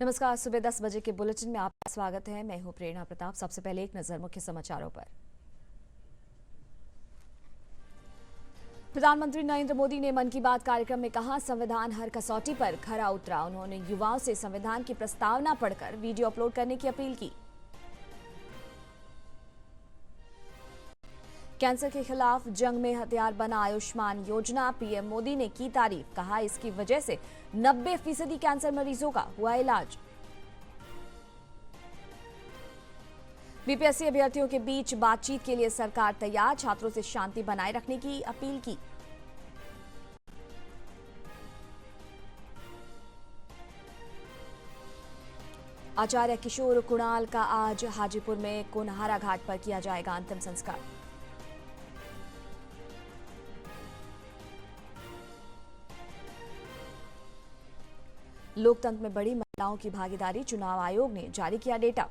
नमस्कार। सुबह 10 बजे के बुलेटिन में आपका स्वागत है। मैं हूं प्रेरणा प्रताप। सबसे पहले एक नजर मुख्य समाचारों पर। प्रधानमंत्री नरेंद्र मोदी ने मन की बात कार्यक्रम में कहा, संविधान हर कसौटी पर खरा उतरा। उन्होंने युवाओं से संविधान की प्रस्तावना पढ़कर वीडियो अपलोड करने की अपील की। कैंसर के खिलाफ जंग में हथियार बना आयुष्मान योजना, पीएम मोदी ने की तारीफ। कहा, इसकी वजह से 90% कैंसर मरीजों का हुआ इलाज। बीपीएससी अभ्यर्थियों के बीच बातचीत के लिए सरकार तैयार, छात्रों से शांति बनाए रखने की अपील की। आचार्य किशोर कुणाल का आज हाजीपुर में कोनहारा घाट पर किया जाएगा अंतिम संस्कार। लोकतंत्र में बढ़ी महिलाओं की भागीदारी, चुनाव आयोग ने जारी किया डेटा।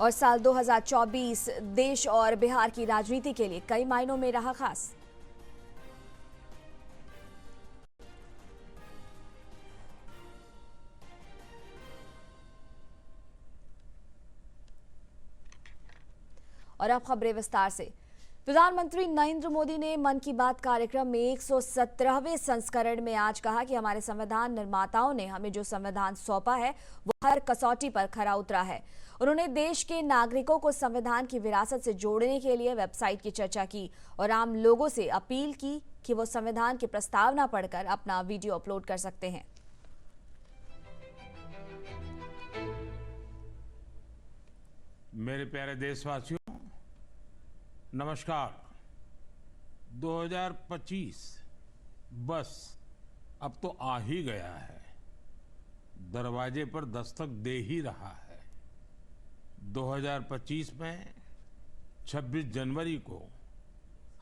और साल 2024 देश और बिहार की राजनीति के लिए कई मायनों में रहा खास। और अब खबरें विस्तार से। प्रधानमंत्री नरेंद्र मोदी ने मन की बात कार्यक्रम में 117वें संस्करण में आज कहा कि हमारे संविधान निर्माताओं ने हमें जो संविधान सौंपा है वो हर कसौटी पर खरा उतरा है। उन्होंने देश के नागरिकों को संविधान की विरासत से जोड़ने के लिए वेबसाइट की चर्चा की और आम लोगों से अपील की कि वो संविधान की प्रस्तावना पढ़कर अपना वीडियो अपलोड कर सकते हैं। मेरे प्यारे देशवासियों, नमस्कार। 2025 बस अब तो आ ही गया है, दरवाजे पर दस्तक दे ही रहा है। 2025 में 26 जनवरी को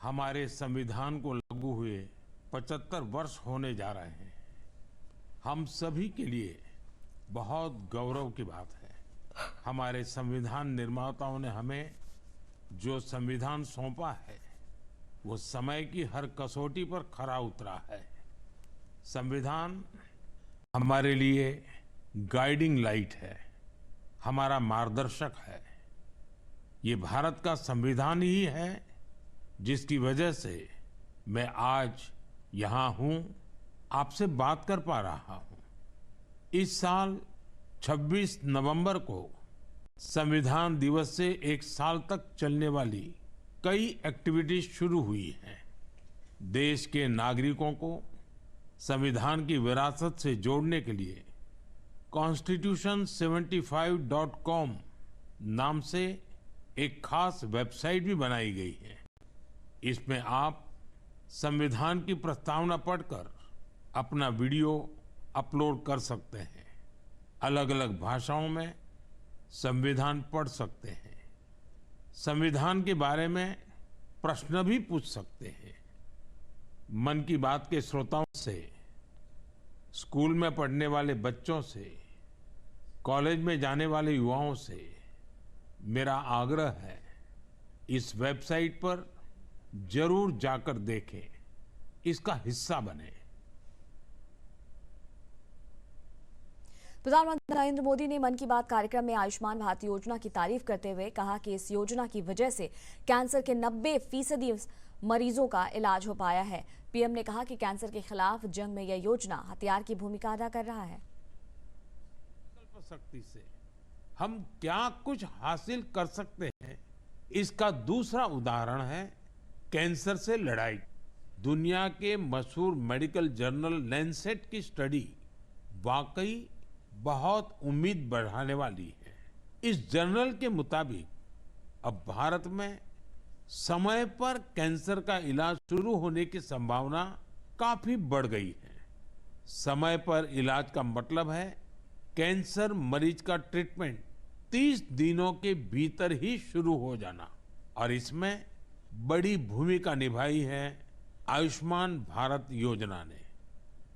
हमारे संविधान को लागू हुए 75 वर्ष होने जा रहे हैं। हम सभी के लिए बहुत गौरव की बात है। हमारे संविधान निर्माताओं ने हमें जो संविधान सौंपा है वो समय की हर कसौटी पर खरा उतरा है। संविधान हमारे लिए गाइडिंग लाइट है, हमारा मार्गदर्शक है। ये भारत का संविधान ही है जिसकी वजह से मैं आज यहाँ हूँ, आपसे बात कर पा रहा हूँ। इस साल 26 नवंबर को संविधान दिवस से एक साल तक चलने वाली कई एक्टिविटीज शुरू हुई हैं। देश के नागरिकों को संविधान की विरासत से जोड़ने के लिए constitution75.com नाम से एक खास वेबसाइट भी बनाई गई है। इसमें आप संविधान की प्रस्तावना पढ़कर अपना वीडियो अपलोड कर सकते हैं। अलग अलग भाषाओं में संविधान पढ़ सकते हैं, संविधान के बारे में प्रश्न भी पूछ सकते हैं। मन की बात के श्रोताओं से, स्कूल में पढ़ने वाले बच्चों से, कॉलेज में जाने वाले युवाओं से मेरा आग्रह है, इस वेबसाइट पर जरूर जाकर देखें, इसका हिस्सा बने। प्रधानमंत्री नरेंद्र मोदी ने मन की बात कार्यक्रम में आयुष्मान भारत योजना की तारीफ करते हुए कहा कि इस योजना की वजह से कैंसर के 90% मरीजों का इलाज हो पाया है। पीएम ने कहा कि कैंसर के खिलाफ जंग में यह योजना हथियार की भूमिका अदा कर रहा है। संकल्प शक्ति से हम क्या कुछ हासिल कर सकते हैं, इसका दूसरा उदाहरण है कैंसर से लड़ाई। दुनिया के मशहूर मेडिकल जर्नल लैंसेट की स्टडी वाकई बहुत उम्मीद बढ़ाने वाली है। इस जर्नल के मुताबिक अब भारत में समय पर कैंसर का इलाज शुरू होने की संभावना काफी बढ़ गई है। समय पर इलाज का मतलब है कैंसर मरीज का ट्रीटमेंट 30 दिनों के भीतर ही शुरू हो जाना। और इसमें बड़ी भूमिका निभाई है आयुष्मान भारत योजना ने।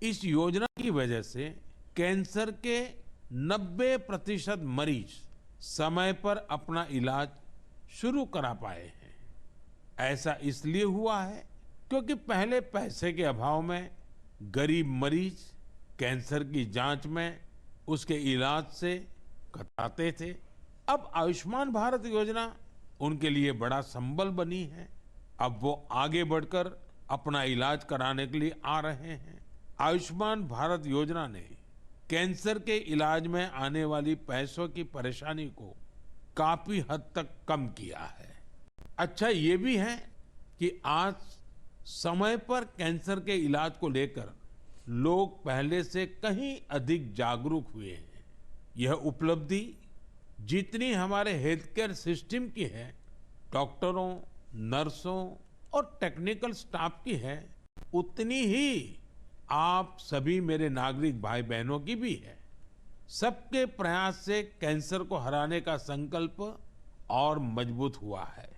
इस योजना की वजह से कैंसर के 90% मरीज समय पर अपना इलाज शुरू करा पाए हैं। ऐसा इसलिए हुआ है क्योंकि पहले पैसे के अभाव में गरीब मरीज कैंसर की जांच में, उसके इलाज से कतराते थे। अब आयुष्मान भारत योजना उनके लिए बड़ा संबल बनी है। अब वो आगे बढ़कर अपना इलाज कराने के लिए आ रहे हैं। आयुष्मान भारत योजना ने कैंसर के इलाज में आने वाली पैसों की परेशानी को काफी हद तक कम किया है। अच्छा ये भी है कि आज समय पर कैंसर के इलाज को लेकर लोग पहले से कहीं अधिक जागरूक हुए हैं। यह उपलब्धि जितनी हमारे हेल्थ केयर सिस्टम की है, डॉक्टरों, नर्सों और टेक्निकल स्टाफ की है, उतनी ही आप सभी मेरे नागरिक भाई बहनों की भी है। सबके प्रयास से कैंसर को हराने का संकल्प और मजबूत हुआ है।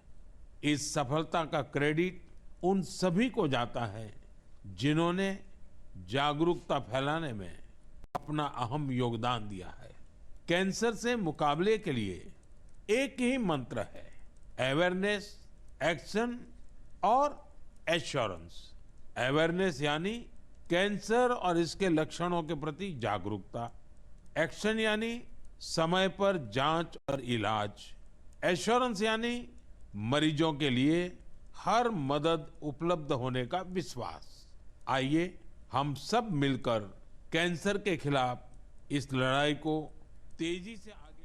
इस सफलता का क्रेडिट उन सभी को जाता है जिन्होंने जागरूकता फैलाने में अपना अहम योगदान दिया है। कैंसर से मुकाबले के लिए एक ही मंत्र है, अवेयरनेस, एक्शन और एश्योरेंस। अवेयरनेस यानी कैंसर और इसके लक्षणों के प्रति जागरूकता, एक्शन यानी समय पर जांच और इलाज, एश्योरेंस यानी मरीजों के लिए हर मदद उपलब्ध होने का विश्वास। आइए हम सब मिलकर कैंसर के खिलाफ इस लड़ाई को तेजी से आगे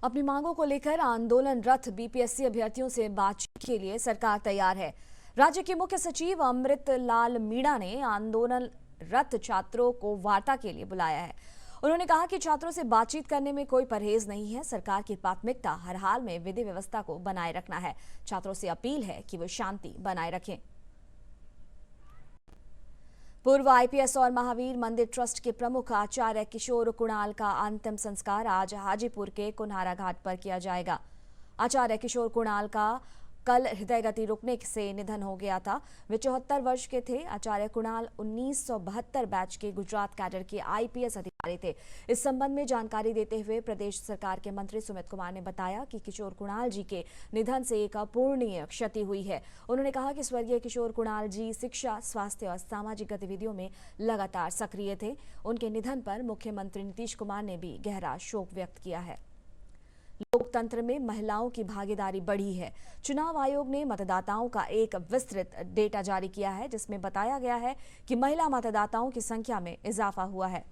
अपनी मांगों को लेकर आंदोलनरत बीपीएससी अभ्यर्थियों से बातचीत के लिए सरकार तैयार है। राज्य के मुख्य सचिव अमृत लाल मीणा ने आंदोलनरत छात्रों को वार्ता के लिए बुलाया है। उन्होंने कहा कि छात्रों से बातचीत करने में कोई परहेज नहीं है। सरकार की प्राथमिकता हर हाल में विधि व्यवस्था को बनाए रखना है। छात्रों से अपील है कि वो शांति बनाए रखें। पूर्व आईपीएस और महावीर मंदिर ट्रस्ट के प्रमुख आचार्य किशोर कुणाल का अंतिम संस्कार आज हाजीपुर के कुन्हारा घाट पर किया जाएगा। आचार्य किशोर कुणाल का कल हृदय गति रुकने से निधन हो गया था। वे 74 वर्ष के थे। आचार्य कुणाल 1972 बैच के गुजरात कैडर के आईपीएस अधिकारी थे। इस संबंध में जानकारी देते हुए प्रदेश सरकार के मंत्री सुमित कुमार ने बताया कि किशोर कुणाल जी के निधन से एक अपूरणीय क्षति हुई है। उन्होंने कहा कि स्वर्गीय किशोर कुणाल जी शिक्षा, स्वास्थ्य और सामाजिक गतिविधियों में लगातार सक्रिय थे। उनके निधन पर मुख्यमंत्री नीतीश कुमार ने भी गहरा शोक व्यक्त किया है। लोकतंत्र में महिलाओं की भागीदारी बढ़ी है। चुनाव आयोग ने मतदाताओं का एक विस्तृत डेटा जारी किया है, जिसमें बताया गया है कि महिला मतदाताओं की संख्या में इजाफा हुआ है।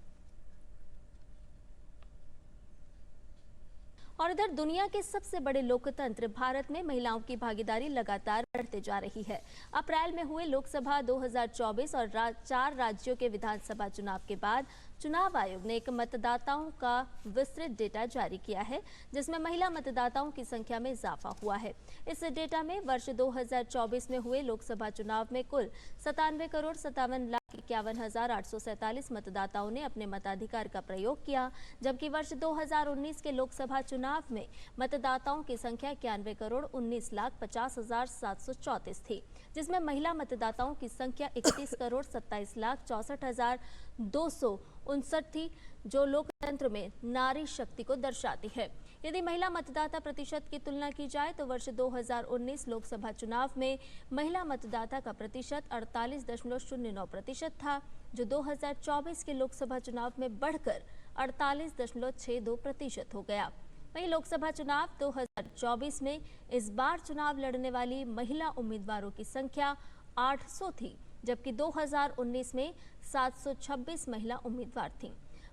और इधर दुनिया के सबसे बड़े लोकतंत्र भारत में महिलाओं की भागीदारी लगातार बढ़ते जा रही है। अप्रैल में हुए लोकसभा 2024 और 4 राज्यों के विधानसभा चुनाव के बाद चुनाव आयोग ने एक मतदाताओं का विस्तृत डेटा जारी किया है, जिसमें महिला मतदाताओं की संख्या में इजाफा हुआ है। इस डेटा में वर्ष 2024 में हुए लोकसभा चुनाव में कुल 97,57,51,847 मतदाताओं ने अपने मताधिकार का प्रयोग किया, जबकि वर्ष 2019 के लोकसभा चुनाव में मतदाताओं की संख्या 91,19,50,734 थी, जिसमें महिला मतदाताओं की संख्या 31,27,64,259 थी, जो लोकतंत्र में नारी शक्ति को दर्शाती है। यदि महिला मतदाता प्रतिशत की तुलना की जाए तो वर्ष 2019 लोकसभा चुनाव में महिला मतदाता का प्रतिशत 48.09% था, जो 2024 के लोकसभा चुनाव में बढ़कर 48.62% हो गया। वहीं लोकसभा चुनाव 2024 में इस बार चुनाव लड़ने वाली महिला उम्मीदवारों की संख्या 800 थी, जबकि 2019 में 726 महिला उम्मीदवार थीं।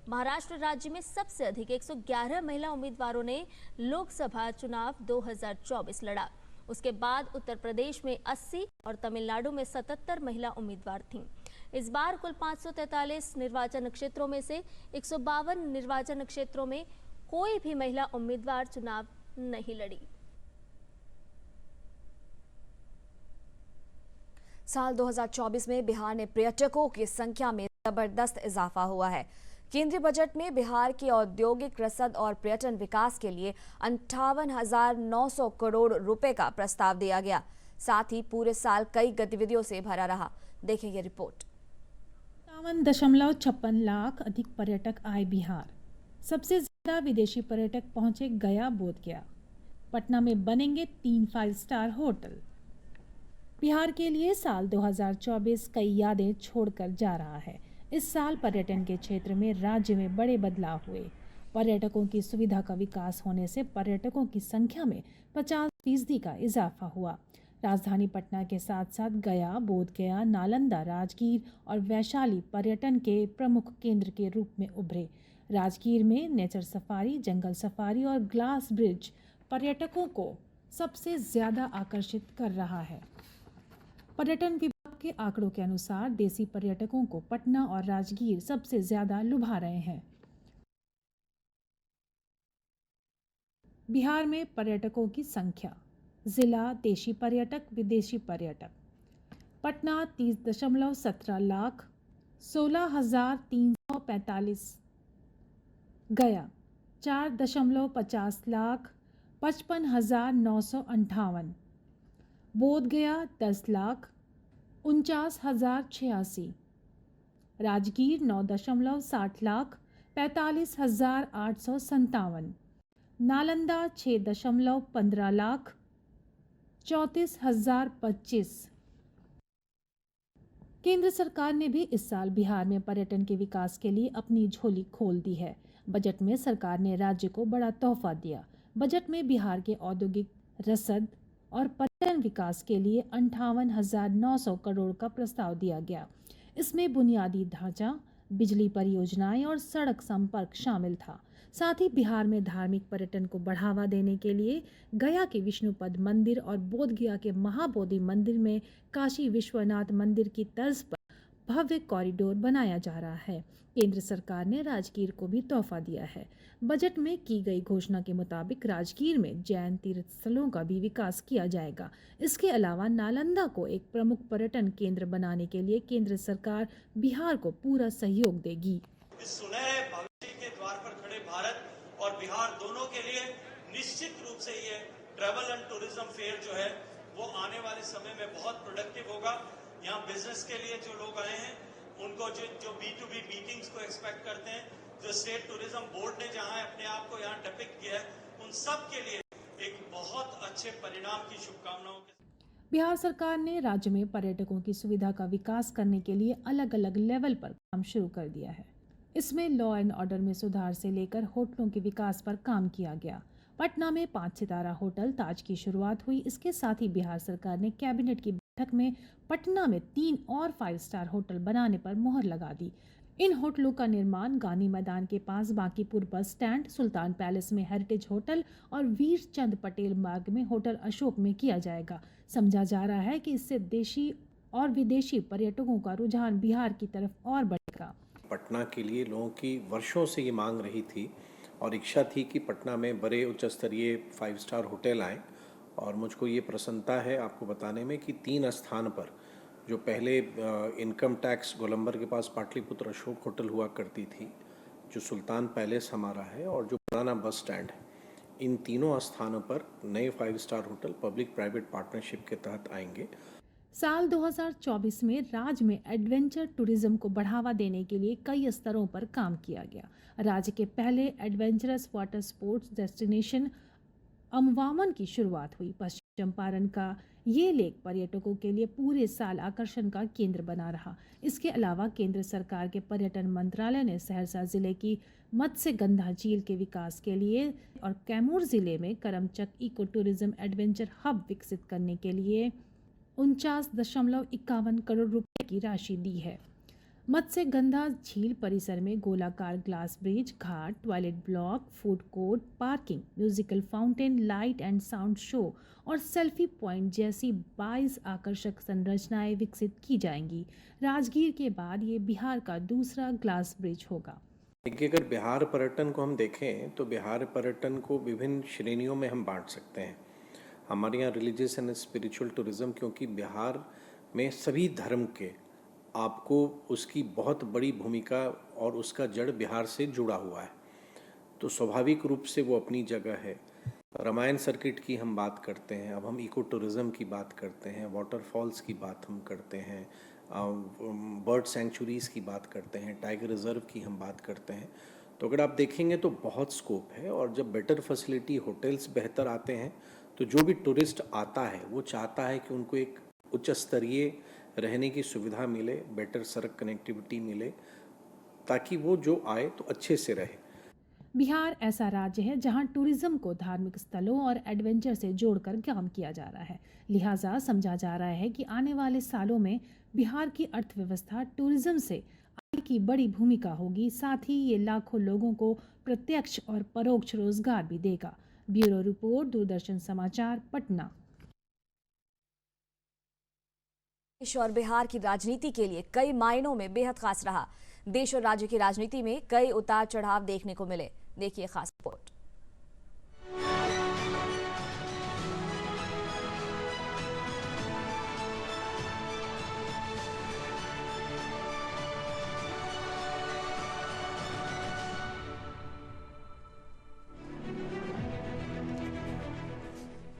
महाराष्ट्र राज्य में सबसे अधिक 111 महिला उम्मीदवारों ने लोकसभा चुनाव 2024 लड़ा। उसके बाद उत्तर प्रदेश में 80 और तमिलनाडु में 77 महिला उम्मीदवार थीं। इस बार कुल 543 निर्वाचन क्षेत्रों में से 152 निर्वाचन क्षेत्रों में कोई भी महिला उम्मीदवार चुनाव नहीं लड़ी। साल 2024 में बिहार में पर्यटकों की संख्या में जबरदस्त इजाफा हुआ है। केंद्रीय बजट में बिहार के औद्योगिक रसद और पर्यटन विकास के लिए 58,900 करोड़ रुपए का प्रस्ताव दिया गया। साथ ही पूरे साल कई गतिविधियों से भरा रहा। देखें ये रिपोर्ट। 57.56 लाख अधिक पर्यटक आए बिहार। सबसे ज्यादा विदेशी पर्यटक पहुंचे गया, बोधगया। पटना में बनेंगे 3 5 स्टार होटल। बिहार के लिए साल 2024 कई यादें छोड़कर जा रहा है। इस साल पर्यटन के क्षेत्र में राज्य में बड़े बदलाव हुए। पर्यटकों की सुविधा का विकास होने से पर्यटकों की संख्या में 50% का इजाफा हुआ। राजधानी पटना के साथ साथ गया, बोधगया, नालंदा, राजगीर और वैशाली पर्यटन के प्रमुख केंद्र के रूप में उभरे। राजगीर में नेचर सफारी, जंगल सफारी और ग्लास ब्रिज पर्यटकों को सबसे ज्यादा आकर्षित कर रहा है। पर्यटन विभाग के आंकड़ों के अनुसार देसी पर्यटकों को पटना और राजगीर सबसे ज्यादा लुभा रहे हैं। बिहार में पर्यटकों की संख्या, जिला देशी पर्यटक, विदेशी पर्यटक। पटना 30.17 लाख, 16,345। गया 4.50 लाख, 55,958। बोधगया 10 लाख, 49,086। राजगीर 9.60 लाख, 45,857। नालंदा 6.15 लाख, 34,025। केंद्र सरकार ने भी इस साल बिहार में पर्यटन के विकास के लिए अपनी झोली खोल दी है। बजट में सरकार ने राज्य को बड़ा तोहफा दिया। बजट में बिहार के औद्योगिक, रसद और पर्यटन विकास के लिए 58,900 करोड़ का प्रस्ताव दिया गया। इसमें बुनियादी ढांचा, बिजली परियोजनाएं और सड़क संपर्क शामिल था। साथ ही बिहार में धार्मिक पर्यटन को बढ़ावा देने के लिए गया के विष्णुपद मंदिर और बोधगया के महाबोधि मंदिर में काशी विश्वनाथ मंदिर की तर्ज पर भव्य कॉरिडोर बनाया जा रहा है। केंद्र सरकार ने राजगीर को भी तोहफा दिया है। बजट में की गई घोषणा के मुताबिक राजगीर में जैन तीर्थ स्थलों का भी विकास किया जाएगा। इसके अलावा नालंदा को एक प्रमुख पर्यटन केंद्र बनाने के लिए केंद्र सरकार बिहार को पूरा सहयोग देगी। इस सुनहरे भविष्य के द्वार पर खड़े भारत और बिहार दोनों के लिए निश्चित रूप से ये ट्रैवल एंड टूरिज्म फेयर जो है वो आने वाले समय में बहुत प्रोडक्टिव होगा। यहाँ बिजनेस के लिए जो लोग आए हैं उनको जो B2B मीटिंग्स को एक्सपेक्ट करते हैं, जो स्टेट टूरिज्म बोर्ड ने जहाँ अपने आप को यहाँ डिपिक्ट किया है, उन सब के लिए एक बहुत अच्छे परिणाम की शुभकामनाओं के। बिहार सरकार ने राज्य में पर्यटकों की सुविधा का विकास करने के लिए अलग अलग लेवल पर काम शुरू कर दिया है। इसमें लॉ एंड ऑर्डर में सुधार से लेकर होटलों के विकास पर काम किया गया। पटना में 5 सितारा होटल ताज की शुरुआत हुई। इसके साथ ही बिहार सरकार ने कैबिनेट की बैठक में पटना में 3 और 5 स्टार होटल बनाने पर मुहर लगा दी। इन होटलों का निर्माण गांधी मैदान के पास बांकीपुर बस स्टैंड, सुल्तान पैलेस में हेरिटेज होटल और वीर चंद पटेल मार्ग में होटल अशोक में किया जाएगा। समझा जा रहा है कि इससे देशी और विदेशी पर्यटकों का रुझान बिहार की तरफ और बढ़ेगा। पटना के लिए लोगों की वर्षों से ये मांग रही थी और इच्छा थी कि पटना में बड़े उच्च स्तरीय 5 स्टार होटल आएँ और मुझको ये प्रसन्नता है आपको बताने में कि 3 स्थान पर जो पहले इनकम टैक्स गोलंबर के पास पाटलिपुत्र अशोक होटल हुआ करती थी, जो सुल्तान पैलेस हमारा है और जो पुराना बस स्टैंड है, इन तीनों स्थानों पर नए 5 star hotel public private partnership के तहत आएंगे। साल 2024 में राज्य में एडवेंचर टूरिज्म को बढ़ावा देने के लिए कई स्तरों पर काम किया गया। राज्य के पहले एडवेंचरस वाटर स्पोर्ट्स डेस्टिनेशन अमवामन की शुरुआत हुई। पश्चिम चंपारण का ये लेक पर्यटकों के लिए पूरे साल आकर्षण का केंद्र बना रहा। इसके अलावा केंद्र सरकार के पर्यटन मंत्रालय ने सहरसा जिले की मत्स्यगंधा झील के विकास के लिए और कैमूर जिले में करमचक इको टूरिज्म एडवेंचर हब विकसित करने के लिए 49.51 करोड़ रुपए की राशि दी है। मत्स्यगंधा झील परिसर में गोलाकार glass bridge, Ghat, toilet block, food court, parking, musical fountain, light and sound show और सेल्फी पॉइंट जैसी 22 आकर्षक संरचनाएं विकसित की जाएंगी। राजगीर के बाद ये बिहार का दूसरा ग्लास ब्रिज होगा। देखिए, अगर बिहार पर्यटन को हम देखें तो बिहार पर्यटन को विभिन्न श्रेणियों में हम बांट सकते हैं। हमारे यहाँ रिलीजियस एंड स्पिरिचुअल टूरिज्म, क्योंकि बिहार में सभी धर्म के आपको उसकी बहुत बड़ी भूमिका और उसका जड़ बिहार से जुड़ा हुआ है, तो स्वाभाविक रूप से वो अपनी जगह है। रामायण सर्किट की हम बात करते हैं, अब हम इको टूरिज्म की बात करते हैं, वाटरफॉल्स की बात हम करते हैं, बर्ड सेंचुरीज़ की बात करते हैं, टाइगर रिजर्व की हम बात करते हैं। तो अगर आप देखेंगे तो बहुत स्कोप है। और जब बेटर फैसिलिटी, होटल्स बेहतर आते हैं तो जो भी टूरिस्ट आता है वो चाहता है कि उनको एक उच्च स्तरीय रहने की सुविधा मिले, बेटर सड़क कनेक्टिविटी मिले, ताकि वो जो आए तो अच्छे से रहे। बिहार ऐसा राज्य है जहां टूरिज्म को धार्मिक स्थलों और एडवेंचर से जोड़कर काम किया जा रहा है। लिहाजा समझा जा रहा है कि आने वाले सालों में बिहार की अर्थव्यवस्था टूरिज्म से आय की बड़ी भूमिका होगी। साथ ही ये लाखों लोगों को प्रत्यक्ष और परोक्ष रोजगार भी देगा। ब्यूरो रिपोर्ट, दूरदर्शन समाचार, पटना। देश और बिहार की राजनीति के लिए कई मायनों में बेहद खास रहा। देश और राज्य की राजनीति में कई उतार चढ़ाव देखने को मिले। देखिए खास रिपोर्ट।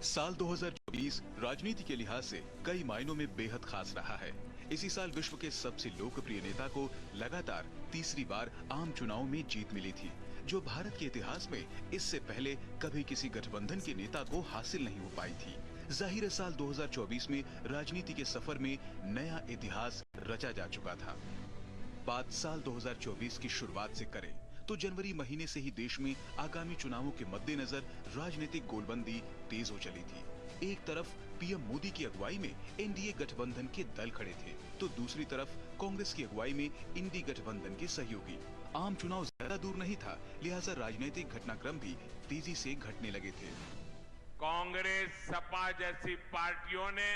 साल 2024 राजनीति के लिहाज से कई मायनों में बेहद खास रहा है। इसी साल विश्व के सबसे लोकप्रिय नेता को लगातार तीसरी बार आम चुनाव में जीत मिली थी, जो भारत के इतिहास में इससे पहले कभी किसी गठबंधन के नेता को हासिल नहीं हो पाई थी। जाहिर है साल 2024 में राजनीति के सफर में नया इतिहास रचा जा चुका था। बात साल 2024 की शुरुआत से करें तो जनवरी महीने से ही देश में आगामी चुनावों के मद्देनजर राजनीतिक गोलबंदी तेज हो चली थी। एक तरफ पीएम मोदी की अगुवाई में एनडीए गठबंधन के दल खड़े थे, तो दूसरी तरफ कांग्रेस की अगुवाई में इंडी गठबंधन के सहयोगी। आम चुनाव ज्यादा दूर नहीं था, लिहाजा राजनीतिक घटनाक्रम भी तेजी से घटने लगे थे। कांग्रेस, सपा जैसी पार्टियों ने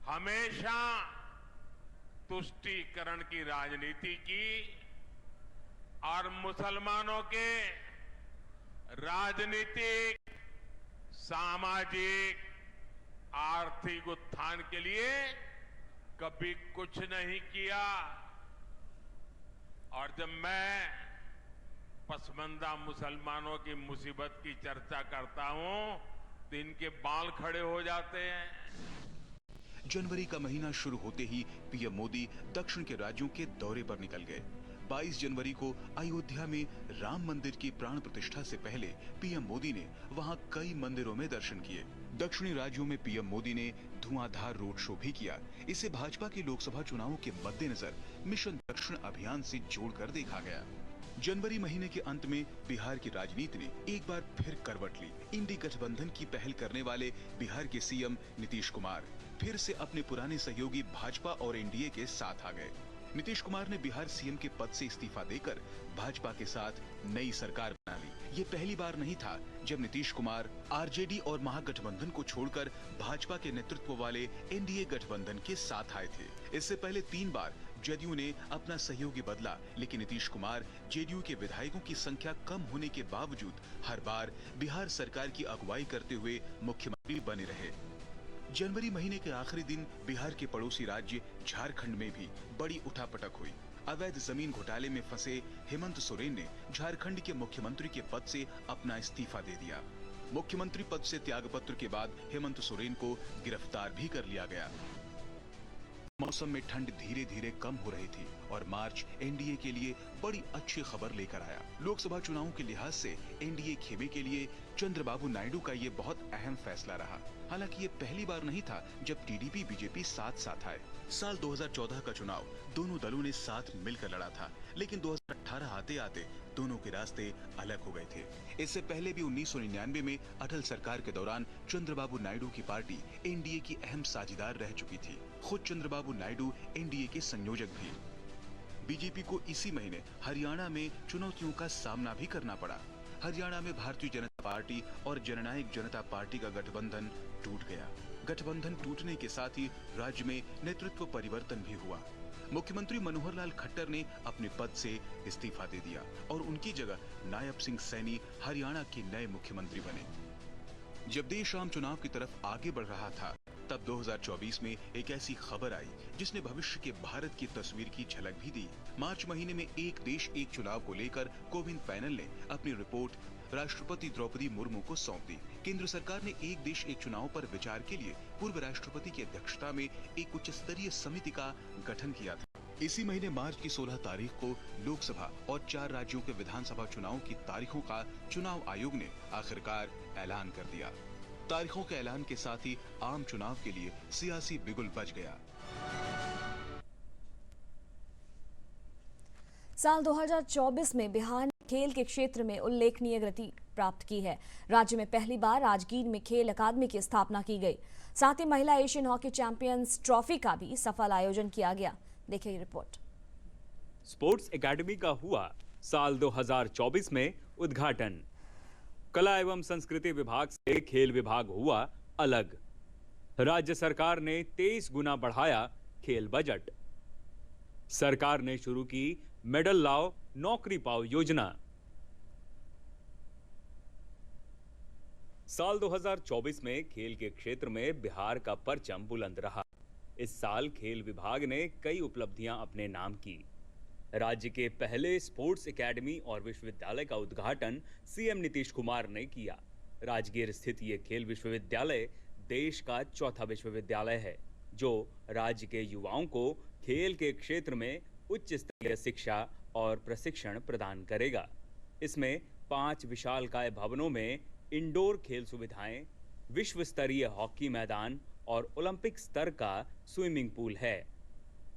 हमेशा तुष्टीकरण की राजनीति की और मुसलमानों के राजनीतिक, सामाजिक, आर्थिक उत्थान के लिए कभी कुछ नहीं किया। और जब मैं पसमानदा मुसलमानों की मुसीबत की चर्चा करता हूं तो इनके बाल खड़े हो जाते हैं। जनवरी का महीना शुरू होते ही पीएम मोदी दक्षिण के राज्यों के दौरे पर निकल गए। 22 जनवरी को अयोध्या में राम मंदिर की प्राण प्रतिष्ठा से पहले पीएम मोदी ने वहां कई मंदिरों में दर्शन किए। दक्षिणी राज्यों में पीएम मोदी ने धुआंधार रोड शो भी किया। इसे भाजपा के लोकसभा चुनावों के मद्देनजर मिशन दक्षिण अभियान से जोड़कर देखा गया। जनवरी महीने के अंत में बिहार की राजनीति ने एक बार फिर करवट ली। इंडी गठबंधन की पहल करने वाले बिहार के सीएम नीतीश कुमार फिर से अपने पुराने सहयोगी भाजपा और एनडीए के साथ आ गए। नीतीश कुमार ने बिहार सीएम के पद से इस्तीफा देकर भाजपा के साथ नई सरकार बना ली। ये पहली बार नहीं था जब नीतीश कुमार आरजेडी और महागठबंधन को छोड़कर भाजपा के नेतृत्व वाले एनडीए गठबंधन के साथ आए थे। इससे पहले 3 बार जदयू ने अपना सहयोगी बदला, लेकिन नीतीश कुमार जेडीयू के विधायकों की संख्या कम होने के बावजूद हर बार बिहार सरकार की अगुवाई करते हुए मुख्यमंत्री बने रहे। जनवरी महीने के आखिरी दिन बिहार के पड़ोसी राज्य झारखंड में भी बड़ी उठापटक हुई। अवैध जमीन घोटाले में फंसे हेमंत सोरेन ने झारखंड के मुख्यमंत्री के पद से अपना इस्तीफा दे दिया। मुख्यमंत्री पद से त्यागपत्र के बाद हेमंत सोरेन को गिरफ्तार भी कर लिया गया। मौसम में ठंड धीरे धीरे कम हो रही थी और मार्च एनडीए के लिए बड़ी अच्छी खबर लेकर आया। लोकसभा चुनावों के लिहाज से एनडीए खेमे के लिए चंद्रबाबू नायडू का ये बहुत अहम फैसला रहा। हालांकि ये पहली बार नहीं था जब टीडीपी बीजेपी साथ साथ आए। साल 2014 का चुनाव दोनों दलों ने साथ मिलकर लड़ा था, लेकिन 2018 आते आते दोनों के रास्ते अलग हो गए थे। इससे पहले भी 1999 में अटल सरकार के दौरान चंद्रबाबू नायडू की पार्टी एनडीए की अहम साझेदार रह चुकी थी। खुद चंद्रबाबू नायडू एनडीए के संयोजक भी। बीजेपी को इसी महीने हरियाणा में चुनौतियों का सामना भी करना पड़ा। हरियाणा में भारतीय जनता पार्टी और जननायक जनता पार्टी का गठबंधन टूट गया। गठबंधन टूटने के साथ ही राज्य में नेतृत्व परिवर्तन भी हुआ। मुख्यमंत्री मनोहर लाल खट्टर ने अपने पद से इस्तीफा दे दिया और उनकी जगह नायब सिंह सैनी हरियाणा के नए मुख्यमंत्री बने। जब देश आम चुनाव की तरफ आगे बढ़ रहा था, तब 2024 में एक ऐसी खबर आई जिसने भविष्य के भारत की तस्वीर की झलक भी दी। मार्च महीने में एक देश एक चुनाव को लेकर कोविंद पैनल ने अपनी रिपोर्ट राष्ट्रपति द्रौपदी मुर्मू को सौंप दी। केंद्र सरकार ने एक देश एक चुनाव पर विचार के लिए पूर्व राष्ट्रपति की अध्यक्षता में एक उच्च स्तरीय समिति का गठन किया था। इसी महीने मार्च की 16 तारीख को लोकसभा और 4 राज्यों के विधानसभा चुनाव की तारीखों का चुनाव आयोग ने आखिरकार ऐलान कर दिया। तारीखों के ऐलान के साथ ही आम चुनाव के लिए सियासी बिगुल बज गया। साल 2024 में बिहार ने खेल के क्षेत्र में उल्लेखनीय गति प्राप्त की है। राज्य में पहली बार राजगीर में खेल अकादमी की स्थापना की गई। साथ ही महिला एशियन हॉकी चैंपियंस ट्रॉफी का भी सफल आयोजन किया गया। देखिए रिपोर्ट। स्पोर्ट्स एकेडमी का हुआ साल 2024 में उद्घाटन। कला एवं संस्कृति विभाग से खेल विभाग हुआ अलग। राज्य सरकार ने 23 गुना बढ़ाया खेल बजट। सरकार ने शुरू की मेडल लाओ नौकरी पाओ योजना। साल 2024 में खेल के क्षेत्र में बिहार का परचम बुलंद रहा। इस साल खेल विभाग ने कई उपलब्धियां अपने नाम की। राज्य के पहले स्पोर्ट्स एकेडमी और विश्वविद्यालय का उद्घाटन सीएम नीतीश कुमार ने किया। राजगीर स्थित ये खेल विश्वविद्यालय देश का चौथा विश्वविद्यालय है जो राज्य के युवाओं को खेल के क्षेत्र में उच्च स्तरीय शिक्षा और प्रशिक्षण प्रदान करेगा। इसमें 5 विशालकाय भवनों में इंडोर खेल सुविधाएं, विश्व स्तरीय हॉकी मैदान और ओलंपिक स्तर का स्विमिंग पूल है।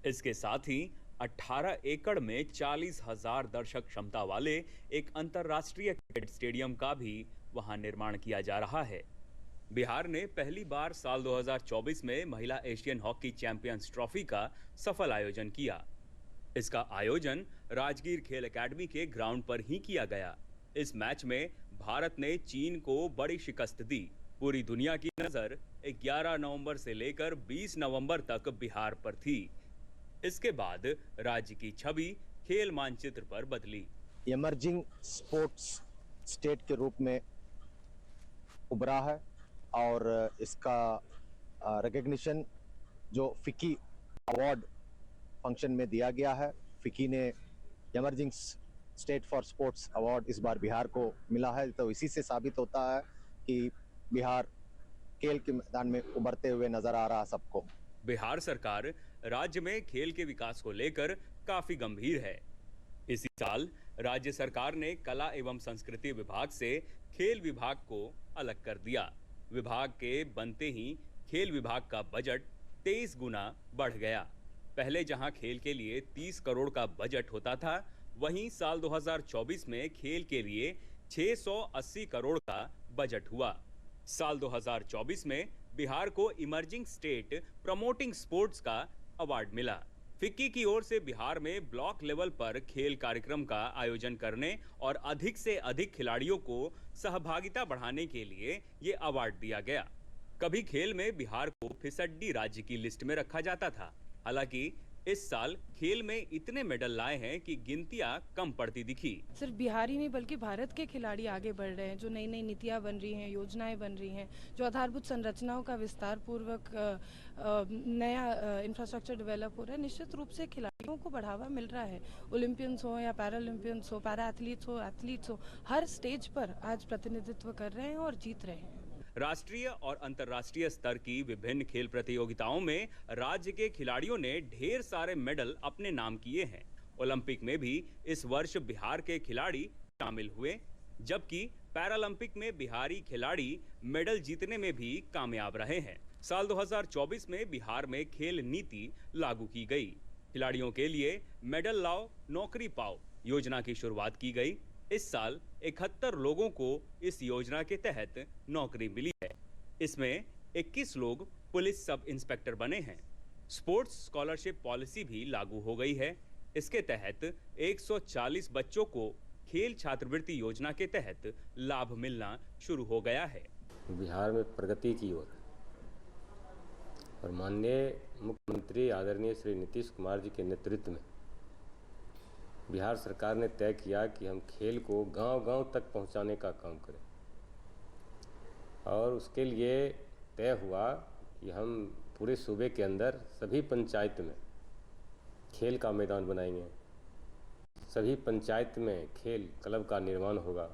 इसके साथ ही 18 एकड़ में 40,000 दर्शक क्षमता वाले एक अंतर्राष्ट्रीय क्रिकेट स्टेडियम का भी वहां निर्माण किया जा रहा है। बिहार ने पहली बार साल 2024 में महिला एशियन हॉकी चैंपियंस ट्रॉफी का सफल आयोजन किया। इसका आयोजन राजगीर खेल एकेडमी के ग्राउंड पर ही किया गया। इस मैच में भारत ने चीन को बड़ी शिकस्त दी। पूरी दुनिया की नजर 11 नवंबर से लेकर 20 नवंबर तक बिहार पर थी। इसके बाद राज्य की छवि खेल मानचित्र पर बदली। इमर्जिंग स्पोर्ट्स स्टेट के रूप में उभरा है और इसका रिकॉग्निशन जो फिक्की अवार्ड फंक्शन में दिया गया है। फिक्की ने emerging state for sports award इस बार बिहार को मिला है, तो इसी से साबित होता है कि बिहार खेल के मैदान में उभरते हुए नजर आ रहा सबको। बिहार सरकार राज्य में खेल के विकास को लेकर काफी गंभीर है। इसी साल राज्य सरकार ने कला एवं संस्कृति विभाग से खेल विभाग को अलग कर दिया। विभाग के बनते ही खेल विभाग का बजट 23 गुना बढ़ गया। पहले जहां खेल के लिए 30 करोड़ का बजट होता था, वहीं साल 2024 में खेल के लिए 680 करोड़ का बजट हुआ। साल 2024 में बिहार को इमर्जिंग स्टेट प्रमोटिंग स्पोर्ट्स का अवार्ड मिला। फिक्की की ओर से बिहार में ब्लॉक लेवल पर खेल कार्यक्रम का आयोजन करने और अधिक से अधिक खिलाड़ियों को सहभागिता बढ़ाने के लिए ये अवार्ड दिया गया। कभी खेल में बिहार को फिसड्डी राज्य की लिस्ट में रखा जाता था। हालांकि इस साल खेल में इतने मेडल लाए हैं कि गिनतियां कम पड़ती दिखी। सिर्फ बिहार ही नहीं बल्कि भारत के खिलाड़ी आगे बढ़ रहे हैं। जो नई नई नीतियां बन रही हैं, योजनाएं बन रही हैं, जो आधारभूत संरचनाओं का विस्तार पूर्वक नया इंफ्रास्ट्रक्चर डेवलप हो रहा है, निश्चित रूप से खिलाड़ियों को बढ़ावा मिल रहा है। ओलंपियंस हो या पैरालंपियंस हो, पैरा एथलीट्स हो, हर स्टेज पर आज प्रतिनिधित्व कर रहे हैं और जीत रहे हैं। राष्ट्रीय और अंतर्राष्ट्रीय स्तर की विभिन्न खेल प्रतियोगिताओं में राज्य के खिलाड़ियों ने ढेर सारे मेडल अपने नाम किए हैं। ओलंपिक में भी इस वर्ष बिहार के खिलाड़ी शामिल हुए, जबकि पैरालंपिक में बिहारी खिलाड़ी मेडल जीतने में भी कामयाब रहे हैं। साल 2024 में बिहार में खेल नीति लागू की गई। खिलाड़ियों के लिए मेडल लाओ नौकरी पाओ योजना की शुरुआत की गई। इस साल 71 लोगों को इस योजना के तहत नौकरी मिली है। इसमें 21 लोग पुलिस सब इंस्पेक्टर बने हैं। स्पोर्ट्स स्कॉलरशिप पॉलिसी भी लागू हो गई है। इसके तहत 140 बच्चों को खेल छात्रवृत्ति योजना के तहत लाभ मिलना शुरू हो गया है। बिहार में प्रगति की ओर और माननीय मुख्यमंत्री आदरणीय श्री नीतीश कुमार जी के नेतृत्व में बिहार सरकार ने तय किया कि हम खेल को गांव-गांव तक पहुंचाने का काम करें और उसके लिए तय हुआ कि हम पूरे सूबे के अंदर सभी पंचायत में खेल का मैदान बनाएंगे। सभी पंचायत में खेल क्लब का निर्माण होगा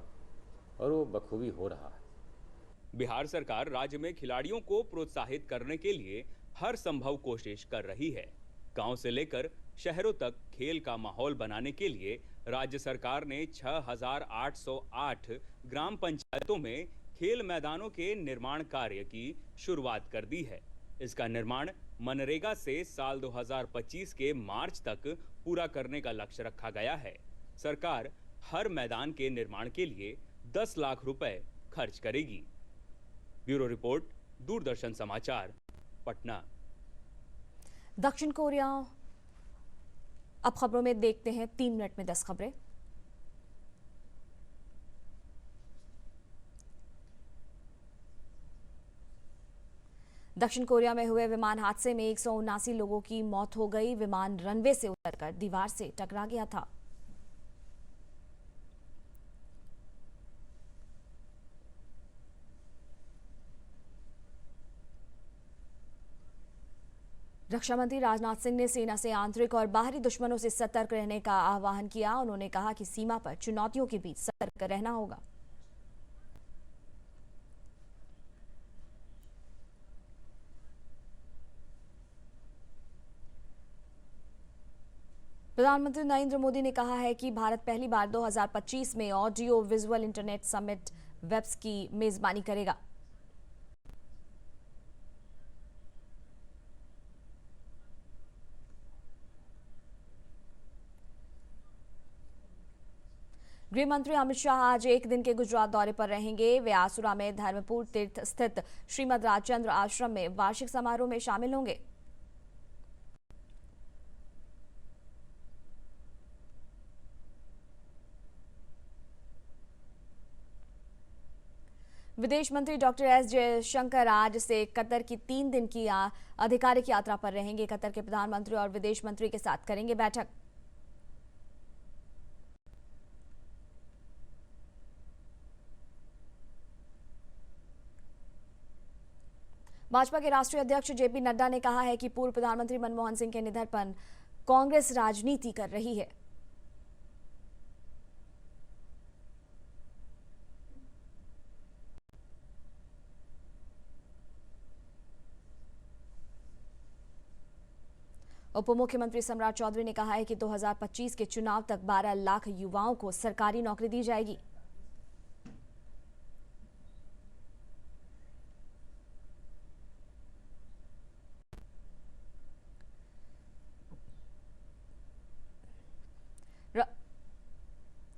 और वो बखूबी हो रहा है। बिहार सरकार राज्य में खिलाड़ियों को प्रोत्साहित करने के लिए हर संभव कोशिश कर रही है। गांव से लेकर शहरों तक खेल का माहौल बनाने के लिए राज्य सरकार ने 6,808 ग्राम पंचायतों में खेल मैदानों के निर्माण कार्य की शुरुआत कर दी है। इसका निर्माण मनरेगा से साल 2025 के मार्च तक पूरा करने का लक्ष्य रखा गया है। सरकार हर मैदान के निर्माण के लिए 10 लाख रुपए खर्च करेगी। ब्यूरो रिपोर्ट, दूरदर्शन समाचार, पटना। दक्षिण कोरिया। अब खबरों में देखते हैं 3 मिनट में 10 खबरें। दक्षिण कोरिया में हुए विमान हादसे में 179 लोगों की मौत हो गई। विमान रनवे से उतरकर दीवार से टकरा गया था। रक्षा मंत्री राजनाथ सिंह ने सेना से आंतरिक और बाहरी दुश्मनों से सतर्क रहने का आह्वान किया। उन्होंने कहा कि सीमा पर चुनौतियों के बीच सतर्क रहना होगा। प्रधानमंत्री नरेंद्र मोदी ने कहा है कि भारत पहली बार 2025 में audio visual internet summit WAVES की मेजबानी करेगा। गृह मंत्री अमित शाह आज एक दिन के गुजरात दौरे पर रहेंगे। वे आसुरा में धर्मपुर तीर्थ स्थित श्रीमद राजचंद्र आश्रम में वार्षिक समारोह में शामिल होंगे। विदेश मंत्री डॉक्टर एस जयशंकर आज से कतर की 3 दिन की आधिकारिक यात्रा पर रहेंगे। कतर के प्रधानमंत्री और विदेश मंत्री के साथ करेंगे बैठक। भाजपा के राष्ट्रीय अध्यक्ष जेपी नड्डा ने कहा है कि पूर्व प्रधानमंत्री मनमोहन सिंह के निधन पर कांग्रेस राजनीति कर रही है। उप मुख्यमंत्री सम्राट चौधरी ने कहा है कि 2025 के चुनाव तक 12 लाख युवाओं को सरकारी नौकरी दी जाएगी।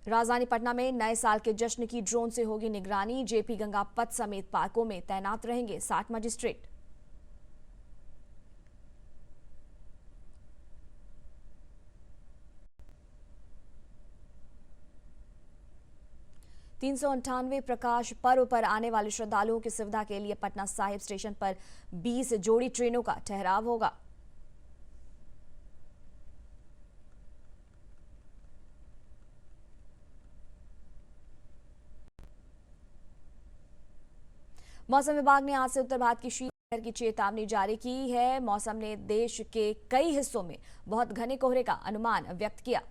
राजधानी पटना में नए साल के जश्न की ड्रोन से होगी निगरानी। जेपी गंगा पथ समेत पार्कों में तैनात रहेंगे 60 मजिस्ट्रेट। $398 प्रकाश पर्व पर आने वाले श्रद्धालुओं की सुविधा के लिए पटना साहिब स्टेशन पर 20 जोड़ी ट्रेनों का ठहराव होगा। मौसम विभाग ने आज से उत्तर भारत की शीतलहर की चेतावनी जारी की है। मौसम ने देश के कई हिस्सों में बहुत घने कोहरे का अनुमान व्यक्त किया।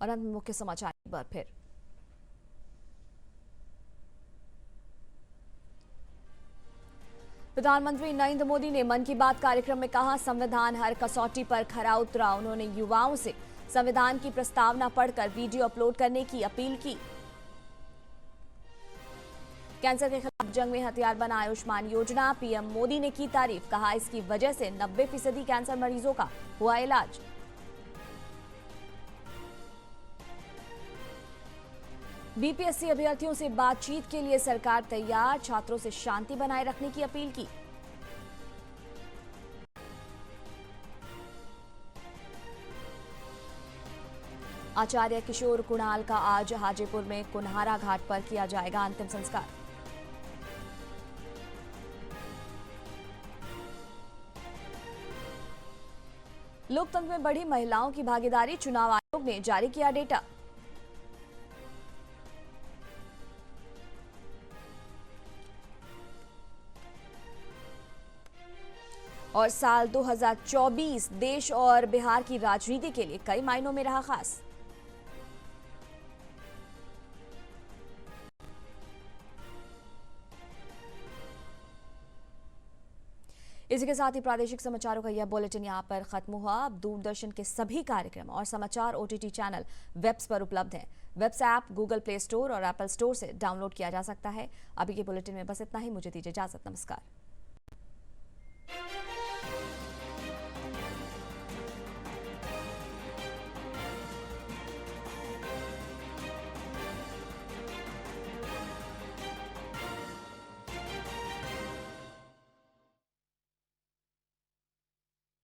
और अंत में मुख्य समाचार एक बार फिर। प्रधानमंत्री नरेंद्र मोदी ने मन की बात कार्यक्रम में कहा, संविधान हर कसौटी पर खरा उतरा। उन्होंने युवाओं से संविधान की प्रस्तावना पढ़कर वीडियो अपलोड करने की अपील की। कैंसर के खिलाफ जंग में हथियार बना आयुष्मान योजना, पीएम मोदी ने की तारीफ। कहा, इसकी वजह से 90% कैंसर मरीजों का हुआ इलाज। बीपीएससी अभ्यर्थियों से बातचीत के लिए सरकार तैयार, छात्रों से शांति बनाए रखने की अपील की। आचार्य किशोर कुणाल का आज हाजीपुर में कुन्हारा घाट पर किया जाएगा अंतिम संस्कार। लोकतंत्र में बढ़ी महिलाओं की भागीदारी, चुनाव आयोग ने जारी किया डेटा। और साल 2024 देश और बिहार की राजनीति के लिए कई मायनों में रहा खास। इसी के साथ ही प्रादेशिक समाचारों का यह बुलेटिन यहाँ पर खत्म हुआ। अब दूरदर्शन के सभी कार्यक्रम और समाचार OTT चैनल वेब्स पर उपलब्ध हैं। WAVES app Google Play Store और एप्पल स्टोर से डाउनलोड किया जा सकता है। अभी के बुलेटिन में बस इतना ही। मुझे दीजिए इजाजत। नमस्कार।